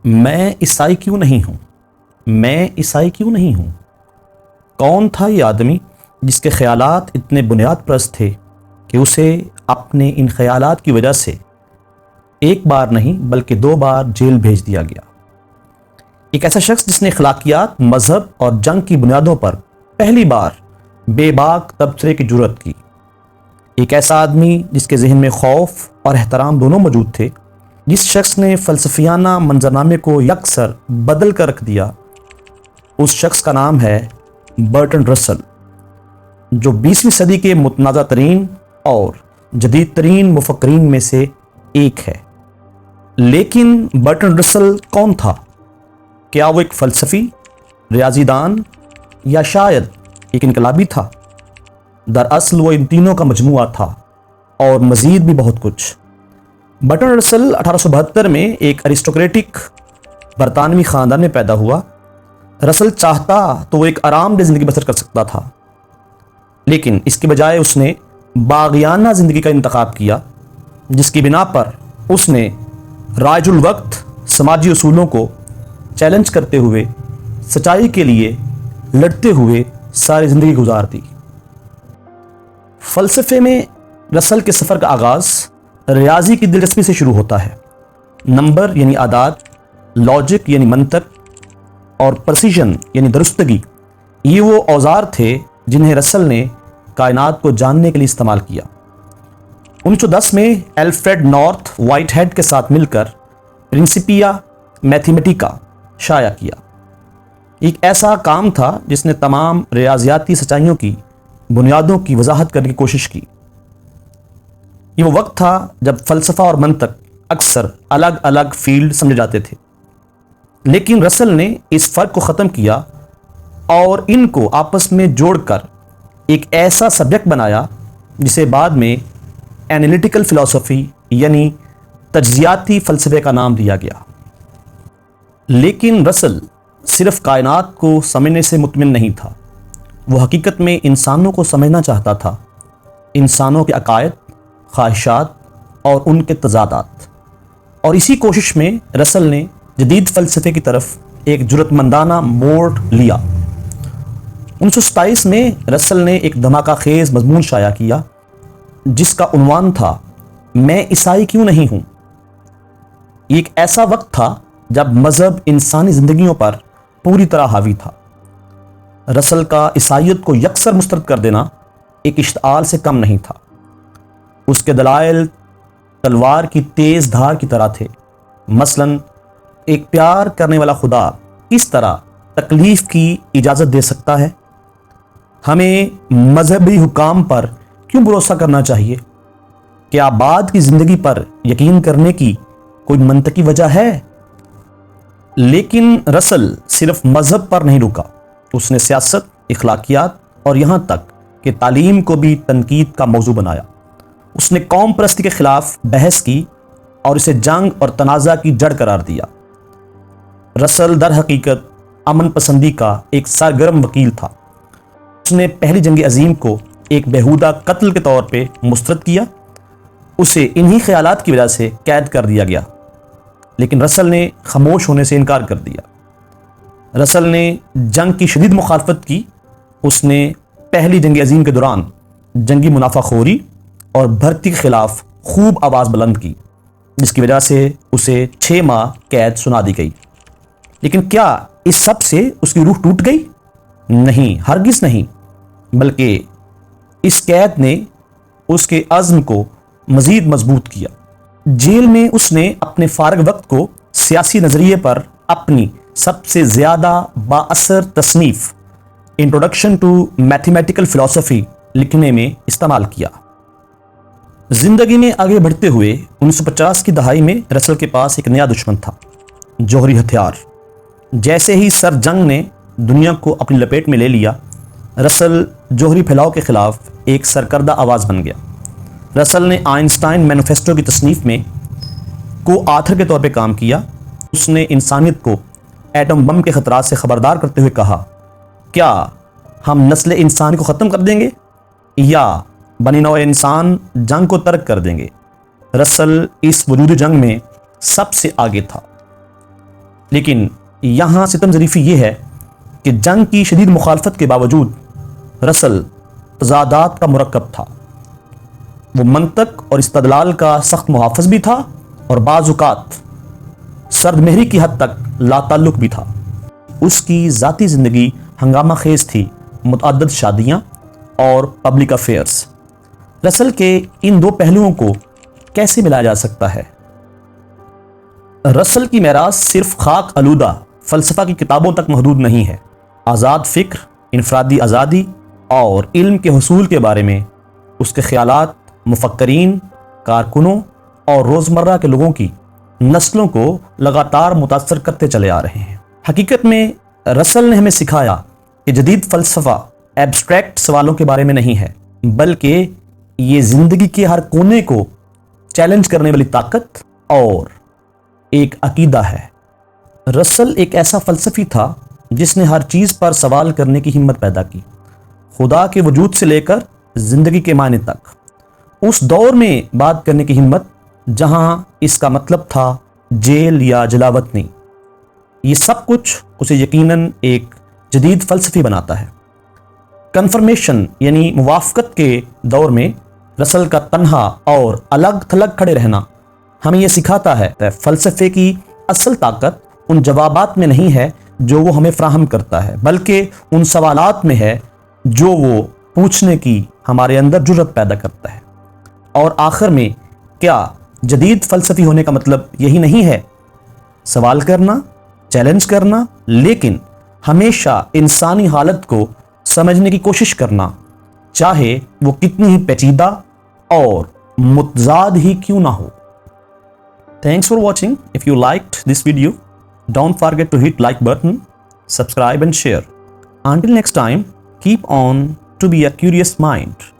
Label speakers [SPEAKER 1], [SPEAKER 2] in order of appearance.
[SPEAKER 1] میں عیسائی کیوں نہیں ہوں؟ میں عیسائی کیوں نہیں ہوں؟ کون تھا یہ آدمی جس کے خیالات اتنے بنیاد پرست تھے کہ اسے اپنے ان خیالات کی وجہ سے ایک بار نہیں بلکہ 2 بار جیل بھیج دیا گیا؟ ایک ایسا شخص جس نے اخلاقیات، مذہب اور جنگ کی بنیادوں پر پہلی بار بے باک تبصرے کی جرأت کی۔ ایک ایسا آدمی جس کے ذہن میں خوف اور احترام دونوں موجود تھے، جس شخص نے فلسفیانہ منظرنامے کو یکسر بدل کر رکھ دیا، اس شخص کا نام ہے برٹرنڈ رسل، جو 20ویں صدی کے متنازع ترین اور جدید ترین مفکرین میں سے ایک ہے۔ لیکن برٹرنڈ رسل کون تھا؟ کیا وہ ایک فلسفی، ریاضی دان یا شاید ایک انقلابی تھا؟ دراصل وہ ان تینوں کا مجموعہ تھا اور مزید بھی بہت کچھ۔ برٹرنڈ رسل 1872 میں ایک ایرسٹوکریٹک برطانوی خاندان میں پیدا ہوا۔ رسل چاہتا تو وہ ایک آرام دہ زندگی بسر کر سکتا تھا، لیکن اس کے بجائے اس نے باغیانہ زندگی کا انتخاب کیا، جس کی بنا پر اس نے رائج الوقت سماجی اصولوں کو چیلنج کرتے ہوئے سچائی کے لیے لڑتے ہوئے ساری زندگی گزار دی۔ فلسفے میں رسل کے سفر کا آغاز ریاضی کی دلچسپی سے شروع ہوتا ہے۔ نمبر یعنی اعداد، لاجک یعنی منطق اور پرسیژن یعنی درستگی، یہ وہ اوزار تھے جنہیں رسل نے کائنات کو جاننے کے لیے استعمال کیا۔ 1910 میں الفریڈ نارتھ وائٹ ہیڈ کے ساتھ مل کر پرنسپیا میتھمیٹیکا شائع کیا۔ ایک ایسا کام تھا جس نے تمام ریاضیاتی سچائیوں کی بنیادوں کی وضاحت کرنے کی کوشش کی۔ یہ وہ وقت تھا جب فلسفہ اور منطق اکثر الگ الگ فیلڈ سمجھے جاتے تھے، لیکن رسل نے اس فرق کو ختم کیا اور ان کو آپس میں جوڑ کر ایک ایسا سبجیکٹ بنایا جسے بعد میں اینالیٹیکل فلسفی یعنی تجزیاتی فلسفے کا نام دیا گیا۔ لیکن رسل صرف کائنات کو سمجھنے سے مطمئن نہیں تھا، وہ حقیقت میں انسانوں کو سمجھنا چاہتا تھا، انسانوں کے عقائد، خواہشات اور ان کے تضادات۔ اور اسی کوشش میں رسل نے جدید فلسفے کی طرف ایک جرأت مندانہ موڑ لیا۔ 1927 میں رسل نے ایک دھماکہ خیز مضمون شائع کیا جس کا عنوان تھا میں عیسائی کیوں نہیں ہوں۔ یہ ایک ایسا وقت تھا جب مذہب انسانی زندگیوں پر پوری طرح حاوی تھا۔ رسل کا عیسائیت کو یکسر مسترد کر دینا ایک اشتعال سے کم نہیں تھا۔ اس کے دلائل تلوار کی تیز دھار کی طرح تھے۔ مثلاً ایک پیار کرنے والا خدا کس طرح تکلیف کی اجازت دے سکتا ہے؟ ہمیں مذہبی حکام پر کیوں بھروسہ کرنا چاہیے؟ کیا بعد کی زندگی پر یقین کرنے کی کوئی منطقی وجہ ہے؟ لیکن رسل صرف مذہب پر نہیں رکا، اس نے سیاست، اخلاقیات اور یہاں تک کہ تعلیم کو بھی تنقید کا موضوع بنایا۔ اس نے قوم پرستی کے خلاف بحث کی اور اسے جنگ اور تنازع کی جڑ قرار دیا۔ رسل در حقیقت امن پسندی کا ایک سرگرم وکیل تھا۔ اس نے پہلی جنگ عظیم کو ایک بیہودہ قتل کے طور پہ مسترد کیا، اسے انہی خیالات کی وجہ سے قید کر دیا گیا، لیکن رسل نے خاموش ہونے سے انکار کر دیا۔ رسل نے جنگ کی شدید مخالفت کی۔ اس نے پہلی جنگ عظیم کے دوران جنگی منافع خوری اور بھرتی کے خلاف خوب آواز بلند کی، جس کی وجہ سے اسے 6 ماہ قید سنا دی گئی۔ لیکن کیا اس سب سے اس کی روح ٹوٹ گئی؟ نہیں، ہرگز نہیں، بلکہ اس قید نے اس کے عزم کو مزید مضبوط کیا۔ جیل میں اس نے اپنے فارغ وقت کو سیاسی نظریے پر اپنی سب سے زیادہ بااثر تصنیف انٹروڈکشن ٹو میتھمیٹیکل فلسفی لکھنے میں استعمال کیا۔ زندگی میں آگے بڑھتے ہوئے 1950 کی دہائی میں رسل کے پاس ایک نیا دشمن تھا، جوہری ہتھیار۔ جیسے ہی سر جنگ نے دنیا کو اپنی لپیٹ میں لے لیا، رسل جوہری پھیلاؤ کے خلاف ایک سرکردہ آواز بن گیا۔ رسل نے آئنسٹائن مینیفیسٹو کی تصنیف میں کو آتھر کے طور پہ کام کیا۔ اس نے انسانیت کو ایٹم بم کے خطرات سے خبردار کرتے ہوئے کہا، کیا ہم نسل انسان کو ختم کر دیں گے یا بنی نوع انسان جنگ کو ترک کر دیں گے؟ رسل اس وجود جنگ میں سب سے آگے تھا۔ لیکن یہاں ستم ظریفی یہ ہے کہ جنگ کی شدید مخالفت کے باوجود رسل تضادات کا مرکب تھا۔ وہ منطق اور استدلال کا سخت محافظ بھی تھا اور بعض اوقات سرد مہری کی حد تک لا تعلق بھی تھا۔ اس کی ذاتی زندگی ہنگامہ خیز تھی، متعدد شادیاں اور پبلک افیئرز۔ رسل کے ان دو پہلوؤں کو کیسے ملایا جا سکتا ہے؟ رسل کی میراث صرف خاک آلودہ فلسفہ کی کتابوں تک محدود نہیں ہے۔ آزاد فکر، انفرادی آزادی اور علم کے حصول کے بارے میں اس کے خیالات مفکرین، کارکنوں اور روزمرہ کے لوگوں کی نسلوں کو لگاتار متاثر کرتے چلے آ رہے ہیں۔ حقیقت میں رسل نے ہمیں سکھایا کہ جدید فلسفہ ایبسٹریکٹ سوالوں کے بارے میں نہیں ہے، بلکہ یہ زندگی کے ہر کونے کو چیلنج کرنے والی طاقت اور ایک عقیدہ ہے۔ رسل ایک ایسا فلسفی تھا جس نے ہر چیز پر سوال کرنے کی ہمت پیدا کی، خدا کے وجود سے لے کر زندگی کے معنی تک۔ اس دور میں بات کرنے کی ہمت جہاں اس کا مطلب تھا جیل یا جلاوطنی، یہ سب کچھ اسے یقیناً ایک جدید فلسفی بناتا ہے۔ کنفرمیشن یعنی موافقت کے دور میں رسل کا تنہا اور الگ تھلگ کھڑے رہنا ہمیں یہ سکھاتا ہے کہ فلسفے کی اصل طاقت ان جوابات میں نہیں ہے جو وہ ہمیں فراہم کرتا ہے، بلکہ ان سوالات میں ہے جو وہ پوچھنے کی ہمارے اندر جرأت پیدا کرتا ہے۔ اور آخر میں کیا جدید فلسفی ہونے کا مطلب یہی نہیں ہے؟ سوال کرنا، چیلنج کرنا، لیکن ہمیشہ انسانی حالت کو سمجھنے کی کوشش کرنا، چاہے وہ کتنی ہی پیچیدہ اور متضاد ہی کیوں نہ ہو۔ Thanks for watching. If you liked this video, don't forget to hit like button, subscribe and share. Until next time, keep on to be a curious mind.